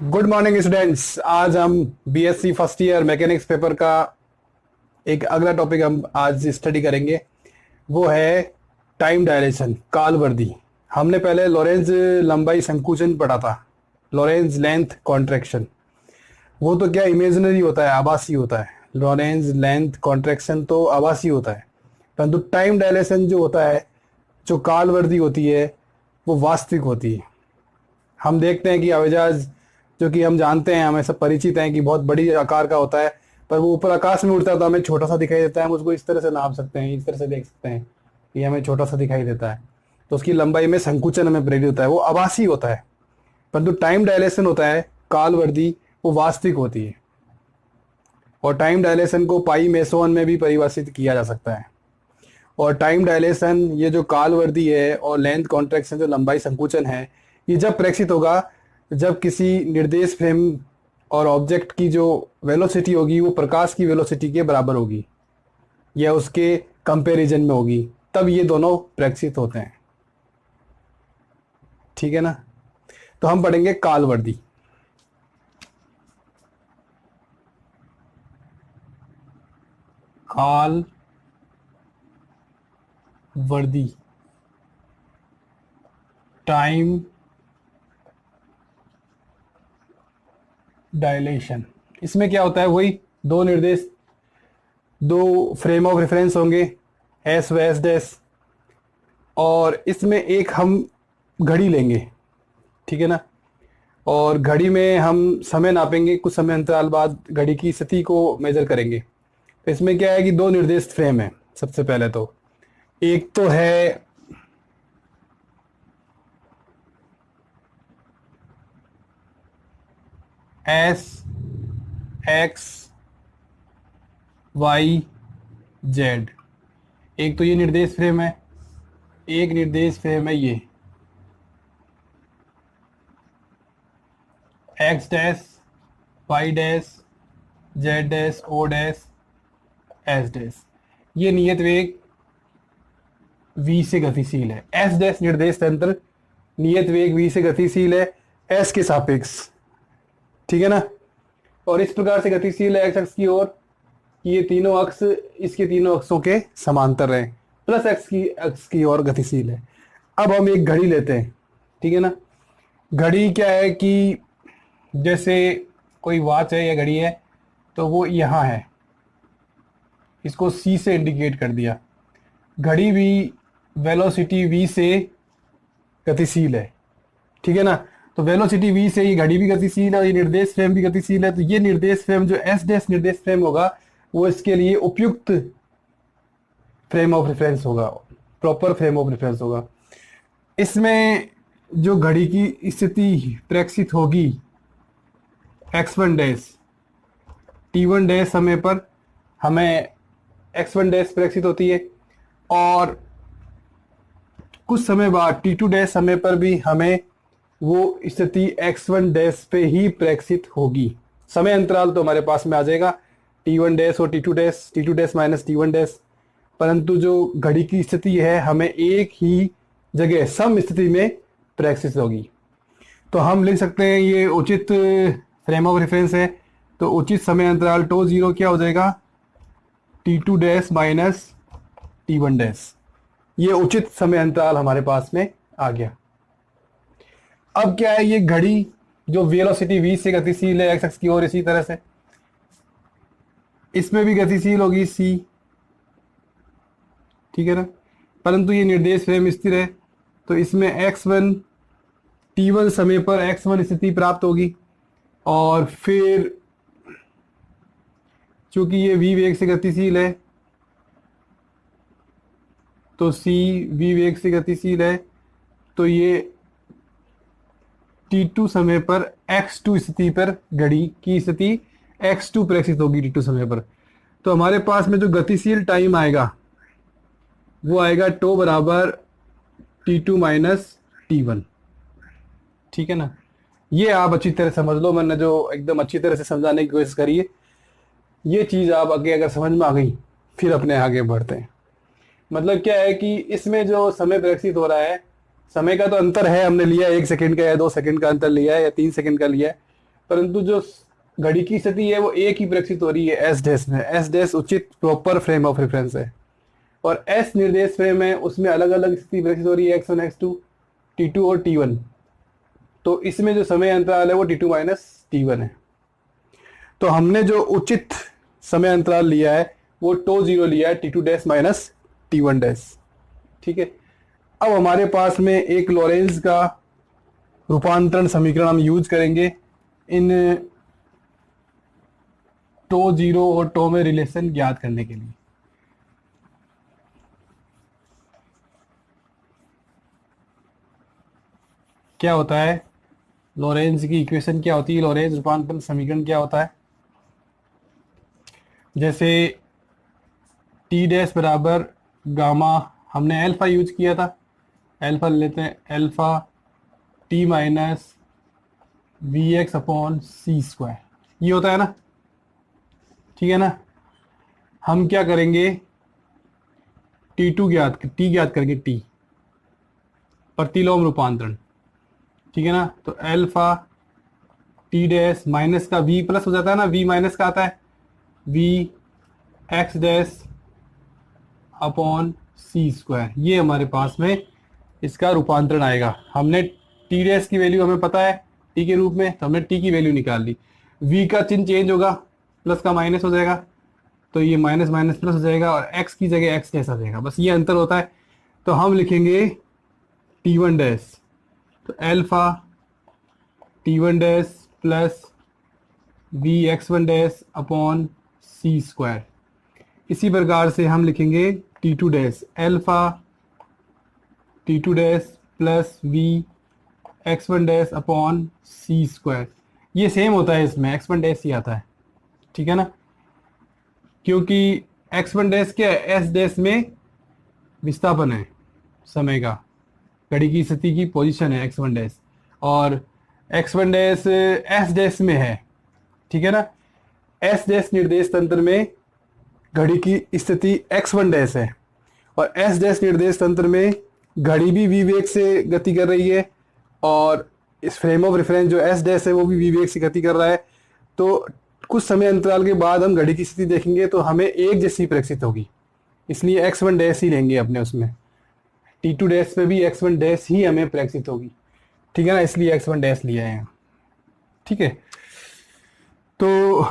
Good morning students. आज हम BSc first year mechanics paper का एक अगला टॉपिक हम आज स्टडी करेंगे। वो है टाइम डायलेशन, काल वर्दी। हमने पहले लॉरेंज लंबाई संकुचन पढ़ा था, लॉरेंज लेंथ कॉन्ट्रैक्शन। वो तो क्या इमेजिनरी होता है, आभासी होता है। लॉरेंज लेंथ कॉन्ट्रैक्शन तो आभासी होता है, परंतु टाइम डायलेशन जो होता है, जो काल वर्दी होती है, वो वास्तविक होती है। हम देखते हैं कि हवाईजहाज, जो कि हम जानते हैं, हमें सब परिचित हैं कि बहुत बड़ी आकार का होता है, पर वो ऊपर आकाश में उड़ता है तो हमें छोटा सा दिखाई देता है। हम उसको इस तरह से नाप सकते हैं, इस तरह से देख सकते हैं कि हमें छोटा सा दिखाई देता है। तो उसकी लंबाई में संकुचन हमें प्रेरित होता है, वो आभासी होता है। परंतु टाइम डायलेशन होता है, काल वर्दी, वो वास्तविक होती है। और टाइम डायलेशन को पाई मेसोन में भी परिभाषित किया जा सकता है। और टाइम डायलेशन, ये जो काल वर्दी है, और लेंथ कॉन्ट्रैक्शन जो लंबाई संकुचन है, ये जब प्रेक्षित होगा जब किसी निर्देश फ्रेम और ऑब्जेक्ट की जो वेलोसिटी होगी वो प्रकाश की वेलोसिटी के बराबर होगी या उसके कंपैरिजन में होगी, तब ये दोनों प्रेक्षित होते हैं। ठीक है ना। तो हम पढ़ेंगे काल वर्दी। काल वर्दी, टाइम डायलेशन। इसमें क्या होता है, वही दो निर्देश, दो फ्रेम ऑफ रेफरेंस होंगे, एस व एस डैश, और इसमें एक हम घड़ी लेंगे। ठीक है ना। और घड़ी में हम समय नापेंगे, कुछ समय अंतराल बाद घड़ी की स्थिति को मेजर करेंगे। तो इसमें क्या है कि दो निर्देश फ्रेम है। सबसे पहले तो एक तो है एस एक्स वाई जेड। एक तो ये निर्देश फ्रेम है, एक निर्देश फ्रेम है ये X dash Y dash Z dash O dash S dash. ये नियत वेग v से गतिशील है। एस डैश निर्देश तंत्र नियत वेग v से गतिशील है s के सापेक्ष। ठीक है ना। और इस प्रकार से गतिशील है x अक्ष की ओर, ये तीनों अक्ष इसके तीनों अक्षों के समांतर है, प्लस x की अक्ष की ओर गतिशील है। अब हम एक घड़ी लेते हैं। ठीक है ना। घड़ी क्या है कि जैसे कोई वॉच है या घड़ी है, तो वो यहाँ है, इसको C से इंडिकेट कर दिया। घड़ी भी वेलोसिटी v से गतिशील है। ठीक है ना। तो वेलोसिटी v से ये घड़ी भी गतिशील है और ये निर्देश फ्रेम भी गतिशील है। तो ये निर्देश फ्रेम जो एस डैश निर्देश फ्रेम होगा, वो इसके लिए उपयुक्त फ्रेम ऑफ रेफरेंस होगा, प्रॉपर फ्रेम ऑफ रेफरेंस होगा। इसमें जो घड़ी की स्थिति प्रेक्षित होगी x1 डैश t1 डैश समय पर हमें x1 डैश प्रेक्षित होती है, और कुछ समय बाद t2 डैश समय पर भी हमें वो स्थिति x1 डैश पे ही प्रेक्षित होगी। समय अंतराल तो हमारे पास में आ जाएगा t1 डैश और t2 dash minus t1 dash, परंतु जो घड़ी की स्थिति है हमें एक ही जगह सम स्थिति में प्रेक्षित होगी। तो हम लिख सकते हैं ये उचित फ्रेम ऑफ रेफरेंस है। तो उचित समय अंतराल टो जीरो क्या हो जाएगा, t2 dash minus t1 dash. ये उचित समय अंतराल हमारे पास में आ गया। अब क्या है, ये घड़ी जो वेलोसिटी v से गतिशील है x अक्ष की ओर, इसी तरह से इसमें भी गतिशील होगी c। ठीक है ना। परंतु ये निर्देश फ्रेम स्थिर है, तो इसमें x1 t1 समय पर x1 स्थिति प्राप्त होगी, और फिर चूंकि ये v वेग से गतिशील है, तो c v वेग से गतिशील है, तो ये t2 समय पर x2 स्थिति पर घड़ी की स्थिति x2 प्रेक्षित होगी t2 समय पर। तो हमारे पास में जो गतिशील टाइम आएगा वो आएगा टो बराबर t2 माइनस t1। ठीक है ना। ये आप अच्छी तरह समझ लो, मैंने जो एकदम अच्छी तरह से समझाने की कोशिश करी है। ये चीज़ आप आगे अगर समझ में आ गई, फिर अपने आगे बढ़ते हैं। मतलब क्या है कि इसमें जो समय प्रेक्षित हो रहा है, समय का तो अंतर है, हमने लिया 1 सेकंड का या 2 सेकंड का अंतर लिया है या 3 सेकंड का लिया है, परंतु जो घड़ी की स्थिति है वो एक ही प्रक्षित हो रही है एस डैश में। एस डैश उचित प्रॉपर फ्रेम ऑफ रेफरेंस है, और एस निर्देश फ्रेम है, उसमें अलग अलग स्थिति प्रक्षित हो रही है x1 x2 t2 और t1। तो इसमें जो समय अंतराल है वो t2 माइनस t1 है। तो हमने जो उचित समय अंतराल लिया है वो τ0 लिया है, t2 dash minus t1 dash. ठीक है, अब हमारे पास में एक लॉरेंज का रूपांतरण समीकरण हम यूज करेंगे इन τ0 और τ में रिलेशन ज्ञात करने के लिए। क्या होता है लॉरेंज की इक्वेशन, क्या होती है लॉरेंज रूपांतरण समीकरण, क्या होता है? जैसे टी डैश बराबर गामा, हमने अल्फा यूज किया था, अल्फा लेते हैं, alpha T minus V X upon C square, ये होता है ना। ठीक है ना, हम क्या करेंगे, टी ज्ञात करेंगे, टी प्रतिलोम रूपांतरण। ठीक है ना, तो अल्फा टी डैश माइनस का वी प्लस हो जाता है ना, वी माइनस का आता है, V X dash upon C square, ये हमारे पास में इसका रूपांतरण आएगा। हमने टी डैश की वैल्यू हमें पता है टी के रूप में, तो हमने टी की वैल्यू निकाल ली। वी का चिन्ह चेंज होगा, प्लस का माइनस हो जाएगा, तो ये माइनस माइनस प्लस हो जाएगा, और एक्स की जगह एक्स डैश आ जाएगा, बस ये अंतर होता है। तो हम लिखेंगे टी वन डैश, तो alpha T one dash plus V X one dash upon C square. इसी प्रकार से हम लिखेंगे T two dash, alpha T two dash plus V X one dash upon C square. ये सेम होता है, इसमें एक्स वन डैश ही आता है। ठीक है ना, क्योंकि एक्स वन डैश क्या है, एस डैश में विस्थापन है समय का, घड़ी की स्थिति की पोजीशन है एक्स वन डैश, और x one dash S dash में है। ठीक है ना, एस डैश निर्देश तंत्र में घड़ी की स्थिति एक्स वन डैश है, और एस डैश निर्देश तंत्र में घड़ी भी वी वेग से गति कर रही है, और इस फ्रेम ऑफ रेफरेंस जो एस डैश है वो भी वी वेग से गति कर रहा है। तो कुछ समय अंतराल के बाद हम घड़ी की स्थिति देखेंगे तो हमें एक जैसी प्रक्षित होगी, इसलिए एक्स वन डैश ही लेंगे अपने उसमें। टी टू डैश पे भी एक्स वन डैश ही हमें प्रक्षित होगी। ठीक है ना, इसलिए एक्स वन डैश लिया है। ठीक है, तो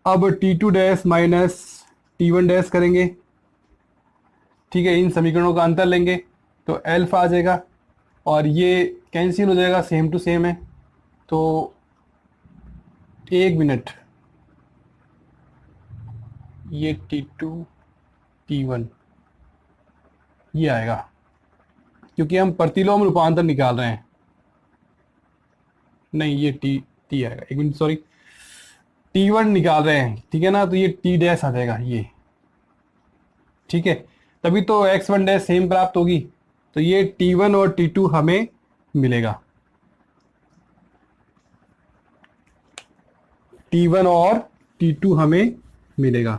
अब T two dash minus T one dash करेंगे। ठीक है, इन समीकरणों का अंतर लेंगे तो एल्फा आ जाएगा, और ये कैंसिल हो जाएगा, सेम टू सेम है। तो एक मिनट, ये टी टू टी वन ये आएगा, क्योंकि हम प्रतिलोम रूपांतर निकाल रहे हैं। नहीं, ये टी टी आएगा, एक मिनट सॉरी, टी वन निकाल रहे हैं। ठीक है ना, तो ये टी डैश आ जाएगा ये। ठीक है, तभी तो एक्स वन डैश सेम प्राप्त होगी, तो ये टी वन और टी टू हमें मिलेगा, टी वन और टी टू हमें मिलेगा,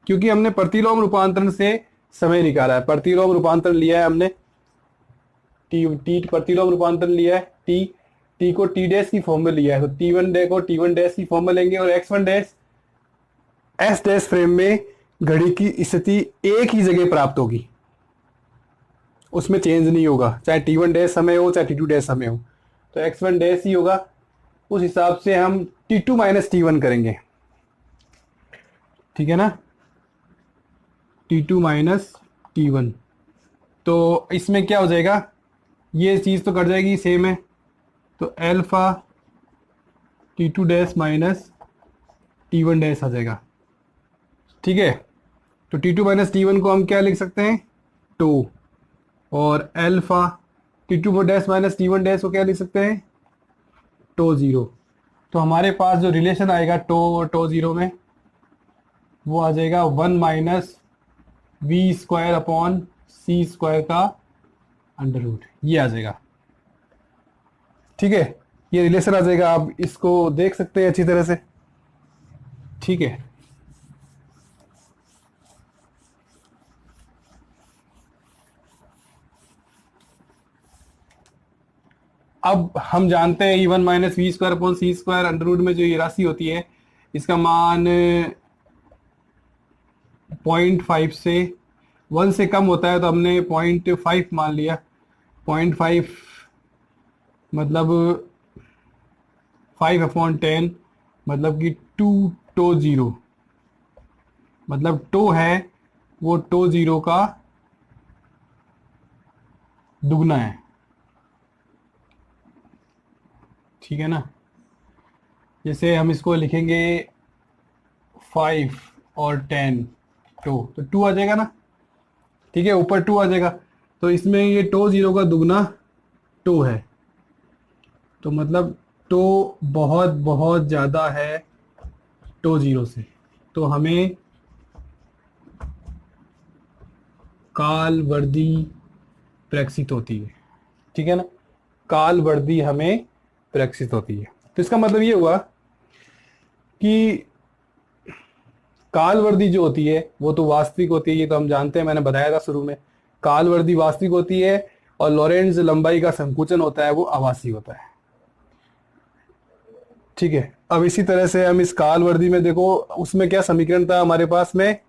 क्योंकि हमने प्रतिलोम रूपांतरण से समय निकाला है, प्रतिलोम रूपांतरण लिया है हमने, टी टी प्रतिलोम रूपांतरण लिया है, टी टी को टी डैश की फॉर्म में लिया है, तो टी वन डे को टी वन डैश की फॉर्म में लेंगे, और x one dash S dash frame में घड़ी की स्थिति एक ही जगह प्राप्त होगी, उसमें चेंज नहीं होगा, चाहे टी वन डैश समय हो चाहे टी टू डैश समय हो, तो एक्स वन डैश ही होगा। उस हिसाब से हम T two minus T one करेंगे। ठीक है ना, T two minus T one, तो इसमें क्या हो जाएगा, ये चीज़ तो कट जाएगी, सेम है, तो alpha T two dash minus T one dash आ जाएगा। ठीक है, तो T two minus T one को हम क्या लिख सकते हैं, टू, और alpha T two dash minus T one dash को क्या लिख सकते हैं, टो जीरो। तो हमारे पास जो रिलेशन आएगा टो और टो जीरो में, वो आ जाएगा one minus V square upon C square का अंडर रूट, ये आ जाएगा। ठीक है, ये रिलेशन आ जाएगा, आप इसको देख सकते हैं अच्छी तरह से। ठीक है, अब हम जानते हैं E1 minus V square upon C square under root में जो ये राशि होती है इसका मान 0.5 से 1 से कम होता है, तो हमने 0.5 मान लिया। 0.5 मतलब 5/10 मतलब कि 2 टो 0, मतलब टो है वो टो 0 का दुगना है, ठीक है ना। जैसे हम इसको लिखेंगे 5 और 10 तो 2 आ जाएगा ना, ठीक है, ऊपर 2 आ जाएगा। तो इसमें ये टो 0 का दुगना 2 है, तो मतलब टो बहुत बहुत ज़्यादा है टो 0 से, तो हमें काल वर्दी प्रेक्षित होती है, ठीक है ना। काल वर्दी हमें प्रेक्षित होती है, तो इसका मतलब ये हुआ कि काल वर्दी जो होती है वो तो वास्तविक होती है, ये तो हम जानते हैं, मैंने बताया था शुरू में। काल वर्दी वास्तविक होती है और लॉरेंट्ज लंबाई का संकुचन होता है वो आभासी होता है, ठीक है। अब इसी तरह से हम इस काल वर्दी में देखो, उसमें क्या समीकरण था हमारे पास में,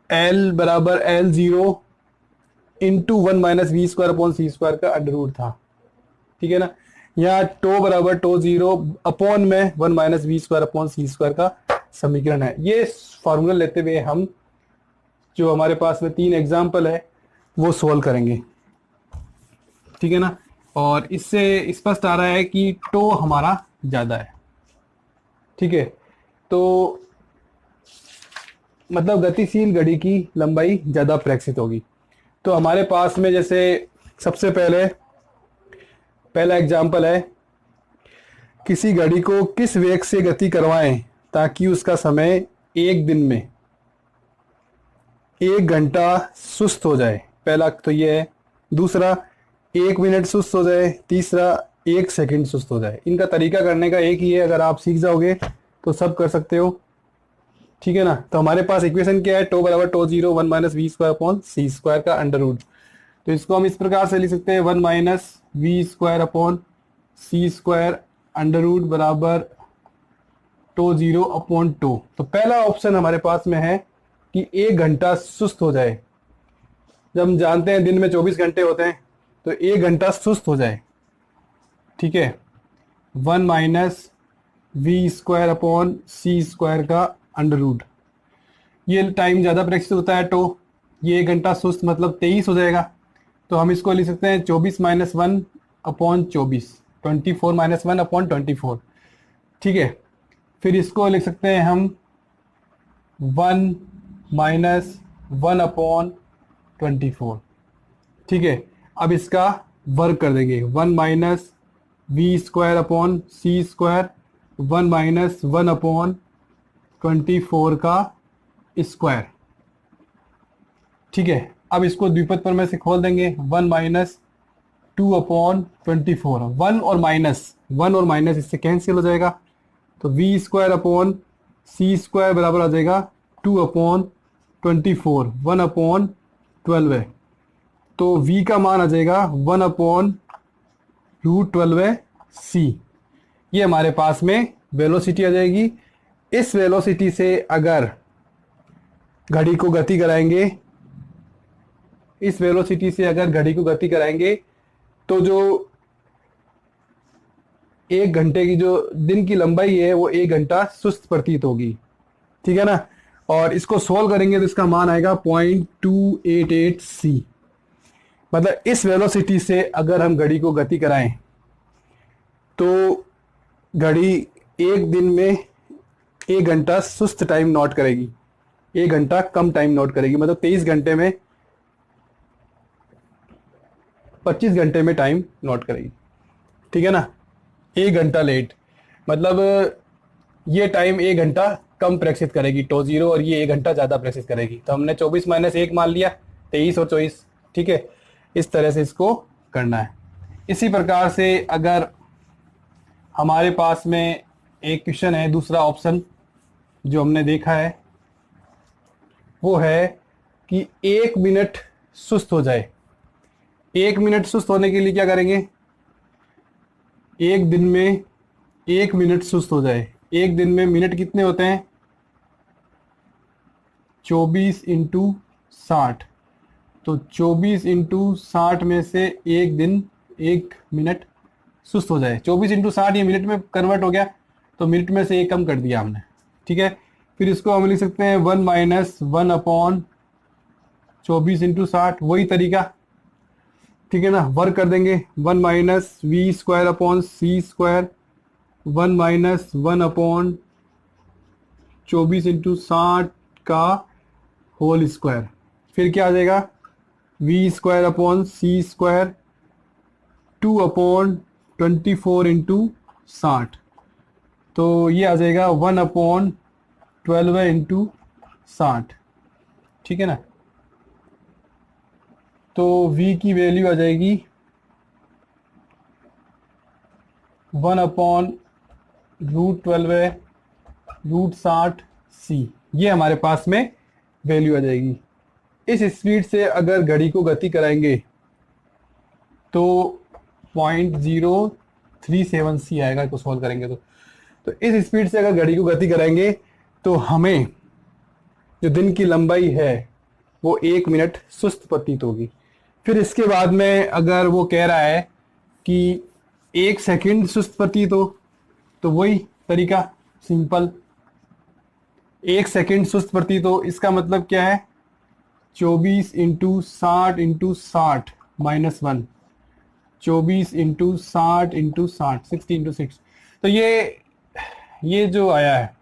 L बराबर L0 into 1 minus V square upon C square का अंडर रूट था, ठीक है ना। यहाँ टो बराबर टो 0 अपॉन में 1 minus V square upon C square का समीकरण है। ये फॉर्मूला लेते हुए हम जो हमारे पास में 3 एग्जाम्पल है वो सोल्व करेंगे, ठीक है ना। और इससे स्पष्ट आ रहा है कि टो हमारा ज़्यादा है, ठीक है। तो मतलब गतिशील घड़ी की लंबाई ज़्यादा प्रेक्षित होगी। तो हमारे पास में जैसे सबसे पहला एग्जाम्पल है, किसी घड़ी को किस वेग से गति करवाएं ताकि उसका समय एक दिन में 1 घंटा सुस्त हो जाए। पहला तो ये है। दूसरा 1 मिनट सुस्त हो जाए। तीसरा 1 सेकंड सुस्त हो जाए। इनका तरीका करने का एक ही है, अगर आप सीख जाओगे तो सब कर सकते हो, ठीक है ना। तो हमारे पास इक्वेशन क्या है, टो बराबर tau 0 1 minus V square upon C square का अंडर रूट। तो इसको हम इस प्रकार से लिख सकते हैं 1 minus V square upon C square under root बराबर टो 0 अपॉन टो। तो पहला ऑप्शन हमारे पास में है कि 1 घंटा सुस्त हो जाए। जब हम जानते हैं दिन में 24 घंटे होते हैं, तो 1 घंटा सुस्त हो जाए, ठीक है। 1 minus V square upon C square का अंडर रूट। ये टाइम ज़्यादा प्रेक्षित होता है, तो ये 1 घंटा सुस्त मतलब 23 हो जाएगा। तो हम इसको लिख सकते हैं 24 माइनस 1 अपॉन 24, 24 माइनस 1 अपॉन 24, ठीक है। फिर इसको लिख सकते हैं हम 1 माइनस 1 अपॉन 24, ठीक है। अब इसका वर्क कर देंगे, 1 minus V square upon C square 1 minus 1 upon 24 का स्क्वायर, ठीक है। अब इसको द्विपद पर में से खोल देंगे, 1 माइनस 2 अपॉन 24। 1 और माइनस इससे कैंसिल हो जाएगा, तो V square upon C square बराबर आ जाएगा 2 अपॉन 24, 1 अपॉन 12 है। तो v का मान आ जाएगा 1 अपॉन रूट 12 है सी। ये हमारे पास में वेलोसिटी आ जाएगी। इस वेलोसिटी से अगर घड़ी को गति कराएंगे, इस वेलोसिटी से अगर घड़ी को गति कराएंगे तो जो 1 घंटे की जो दिन की लंबाई है वो 1 घंटा सुस्त प्रतीत होगी, ठीक है ना। और इसको सोल्व करेंगे तो इसका मान आएगा 0.288 सी। मतलब इस वेलोसिटी से अगर हम घड़ी को गति कराएं तो घड़ी एक दिन में 1 घंटा सुस्त टाइम नोट करेगी, 1 घंटा कम टाइम नोट करेगी। मतलब 23 घंटे में 25 घंटे में टाइम नोट करेगी, ठीक है ना। 1 घंटा लेट मतलब ये टाइम 1 घंटा कम प्रेक्षित करेगी टो 0, और ये 1 घंटा ज़्यादा प्रेक्षित करेगी। तो हमने 24 माइनस 1 मान लिया, 23 और 24, ठीक है। इस तरह से इसको करना है। इसी प्रकार से अगर हमारे पास में एक क्वेश्चन है, दूसरा ऑप्शन जो हमने देखा है वो है कि 1 मिनट सुस्त हो जाए। 1 मिनट सुस्त होने के लिए क्या करेंगे, एक दिन में 1 मिनट सुस्त हो जाए। एक दिन में मिनट कितने होते हैं? 24 × 60। तो 24 × 60 में से एक दिन 1 मिनट सुस्त हो जाए। 24 × 60 ये मिनट में कन्वर्ट हो गया, तो मिनट में से एक कम कर दिया हमने। ठीक है, फिर इसको हम लिख सकते हैं 1 - 1/24 × 60, वही तरीका। ठीक है ना, वर्क कर देंगे। 1 - V² / C², 1 - 1/24 × 60 का होल स्क्वायर। फिर क्या आ जाएगा? V² / C², 2/24 × 60। तो ये आ जाएगा 1/12 × 60। ठीक है ना, तो V की वैल्यू आ जाएगी 1/√12/60C। ये हमारे पास में वैल्यू आ जाएगी। इस स्पीड से अगर घड़ी को गति कराएंगे तो 0.037C आएगा, इसको सॉल्व करेंगे तो इस स्पीड से अगर घड़ी को गति कराएंगे तो हमें जो दिन की लंबाई है वो 1 मिनट सुस्त प्रतीत होगी। फिर इसके बाद में अगर वो कह रहा है कि 1 सेकंड सुस्त प्रतीत हो, तो वही तरीका सिंपल। 1 सेकंड सुस्त प्रतीत हो, इसका मतलब क्या है? 24 × 60 × 60 -1, 24 × 60 × 60, 60 × 6। तो ये जो आया है,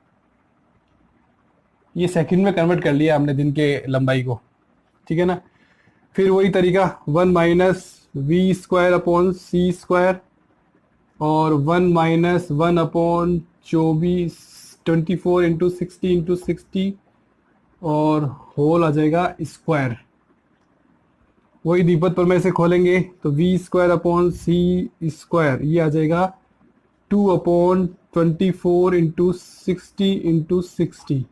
ये सेकंड में कन्वर्ट कर लिया हमने दिन के लंबाई को। ठीक है ना, फिर वही तरीका 1 - V² / C² और 1 - 1/24 × 60 और होल आ जाएगा स्क्वायर। वही दीपक पर में से खोलेंगे तो V² / C², ये आ जाएगा 2/24 × 60 × 60।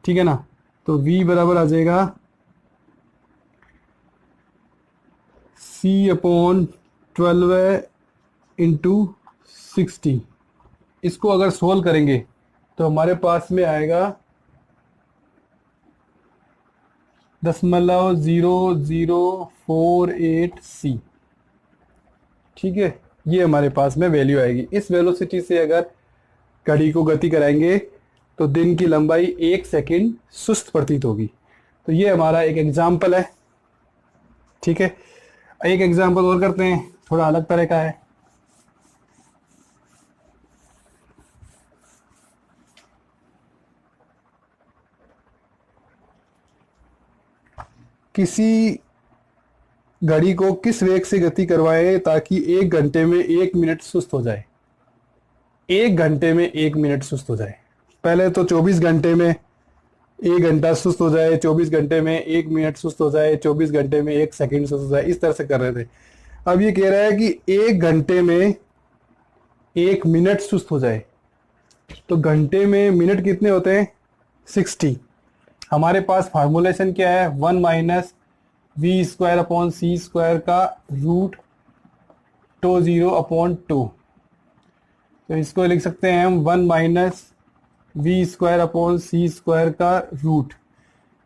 ठीक है ना, तो V बराबर आ जाएगा C/12 × 60। इसको अगर सोल्व करेंगे तो हमारे पास में आएगा 0.0048C। ठीक है, ये हमारे पास में वैल्यू आएगी। इस वेलोसिटी से अगर घड़ी को गति कराएंगे तो दिन की लंबाई 1 सेकंड सुस्त प्रतीत होगी। तो ये हमारा एक एग्जाम्पल है। ठीक है, एक एग्जाम्पल और करते हैं, थोड़ा अलग तरह का है। किसी घड़ी को किस वेग से गति करवाएं ताकि 1 घंटे में 1 मिनट सुस्त हो जाए? 1 घंटे में 1 मिनट सुस्त हो जाए। पहले तो 24 घंटे में 1 घंटा सुस्त हो जाए, 24 घंटे में 1 मिनट सुस्त हो जाए, 24 घंटे में 1 सेकंड सुस्त हो जाए, इस तरह से कर रहे थे। अब ये कह रहा है कि 1 घंटे में 1 मिनट सुस्त हो जाए। तो घंटे में मिनट कितने होते हैं? 60। हमारे पास फार्मूलेशन क्या है? 1 - V² / C² का √2 तो इसको लिख सकते हैं हम 1 - V² / C² का रूट।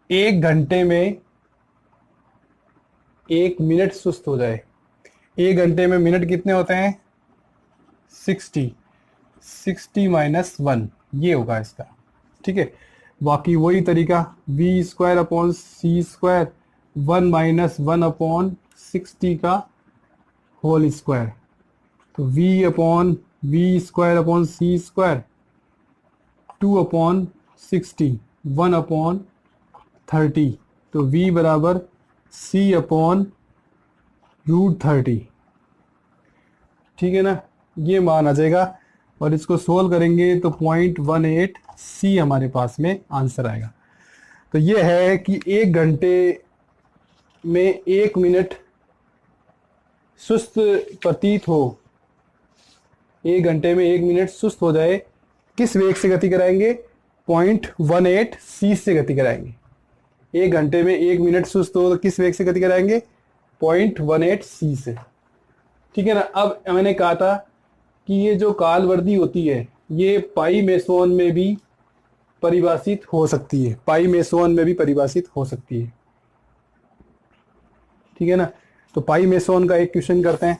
1 घंटे में 1 मिनट सुस्त हो जाए। 1 घंटे में मिनट कितने होते हैं? 60। 60 - 1 ये होगा इसका। ठीक है, बाकी वही तरीका V² / C², 1 - 1/60 का होल स्क्वायर। तो V/V² / C², 2/60, 1/30। तो V बराबर C/√30। ठीक है ना, ये मान आ जाएगा और इसको सोल्व करेंगे तो 0.18C हमारे पास में आंसर आएगा। तो ये है कि 1 घंटे में 1 मिनट सुस्त प्रतीत हो, 1 घंटे में 1 मिनट सुस्त हो जाए, किस वेग से गति कराएंगे? 0.18C से गति कराएंगे। 1 घंटे में 1 मिनट सुस्त हो तो किस वेग से गति कराएंगे? 0.18C से। ठीक है ना। अब मैंने कहा था कि ये जो काल वर्दी होती है ये पाई मेसोन में भी परिभाषित हो सकती है, पाई मेसोन में भी परिभाषित हो सकती है, ठीक है ना। तो पाई मेसोन का एक क्वेश्चन करते हैं।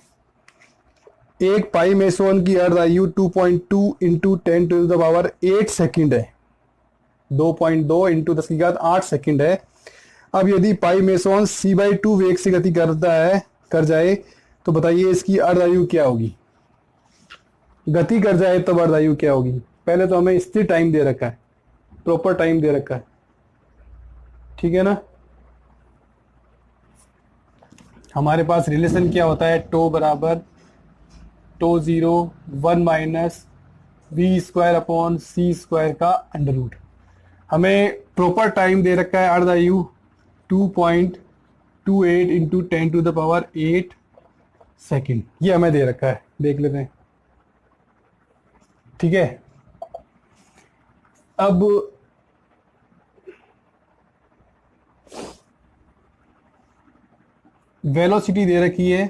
एक पाई मेसोन की अर्ध आयु 2.2 इंटू 10⁸ सेकेंड है, 2.2 इंटू 10⁸ 8 सेकेंड है। अब यदि पाई मेसोन c/2 वेग से गति करता है, कर जाए, तो बताइए इसकी अर्ध आयु क्या होगी। गति कर जाए तब अर्ध आयु क्या होगी। पहले तो हमें स्थिर टाइम दे रखा है, प्रॉपर टाइम दे रखा है, ठीक है ना। हमारे पास रिलेशन क्या होता है, टो बराबर tau 0 1 minus V square upon C square का अंडर रूट। हमें प्रॉपर टाइम दे रखा है अर्ध आयु 2.28 इंटू 10⁸ 8 सेकेंड, ये हमें दे रखा है, देख लेते हैं, ठीक है। अब वेलोसिटी दे रखी है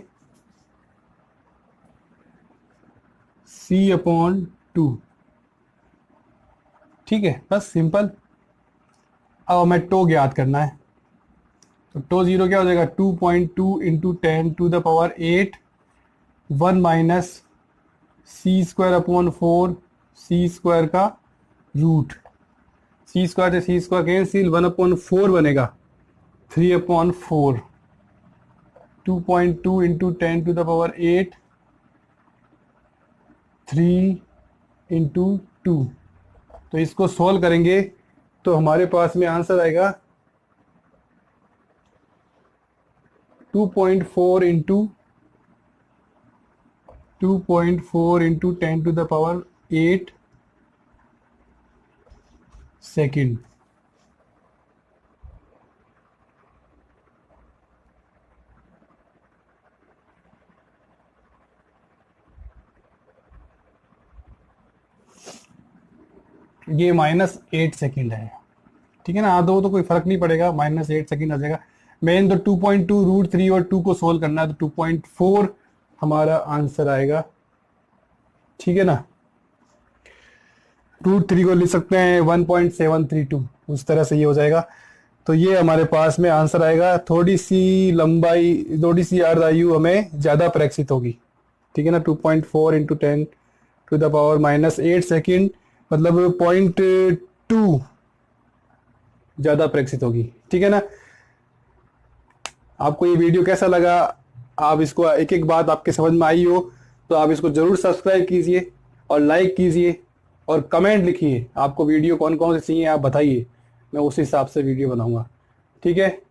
c/2, ठीक है, बस सिंपल। अब हमें टो ज्ञात करना है, तो टो 0 क्या हो जाएगा, 2.2 इंटू 10⁸ 1 माइनस सी स्क्वायर अपॉन 4 सी स्क्वायर का रूट, सी स्क्वायर से सी स्क्वायर कैंसिल, 1/4 बनेगा, 3/4, 2.2 इंटू 10⁸ 3 इंटू 2। तो इसको सॉल्व करेंगे तो हमारे पास में आंसर आएगा 2.4 इंटू 10⁸ सेकेंड। ये -8 सेकेंड है, ठीक है ना। आधा हो तो कोई फर्क नहीं पड़ेगा, -8 सेकेंड आ जाएगा। मेन तो 2.2 √3 और 2 को सोल्व करना है, तो 2.4 हमारा आंसर आएगा, ठीक है ना। √3 को लिख सकते हैं 1.732, उस तरह से ये हो जाएगा। तो ये हमारे पास में आंसर आएगा। थोड़ी सी लंबाई, थोड़ी सी अर्ध आयु हमें ज़्यादा प्रेक्षित होगी, ठीक है ना। 2.4 इंटू 10⁻⁻8 सेकेंड, मतलब 0.2 ज़्यादा प्रेक्षित होगी, ठीक है ना। आपको ये वीडियो कैसा लगा, आप इसको एक एक बात आपके समझ में आई हो तो आप इसको ज़रूर सब्सक्राइब कीजिए और लाइक कीजिए और कमेंट लिखिए, आपको वीडियो कौन कौन से चाहिए आप बताइए, मैं उस हिसाब से वीडियो बनाऊंगा, ठीक है।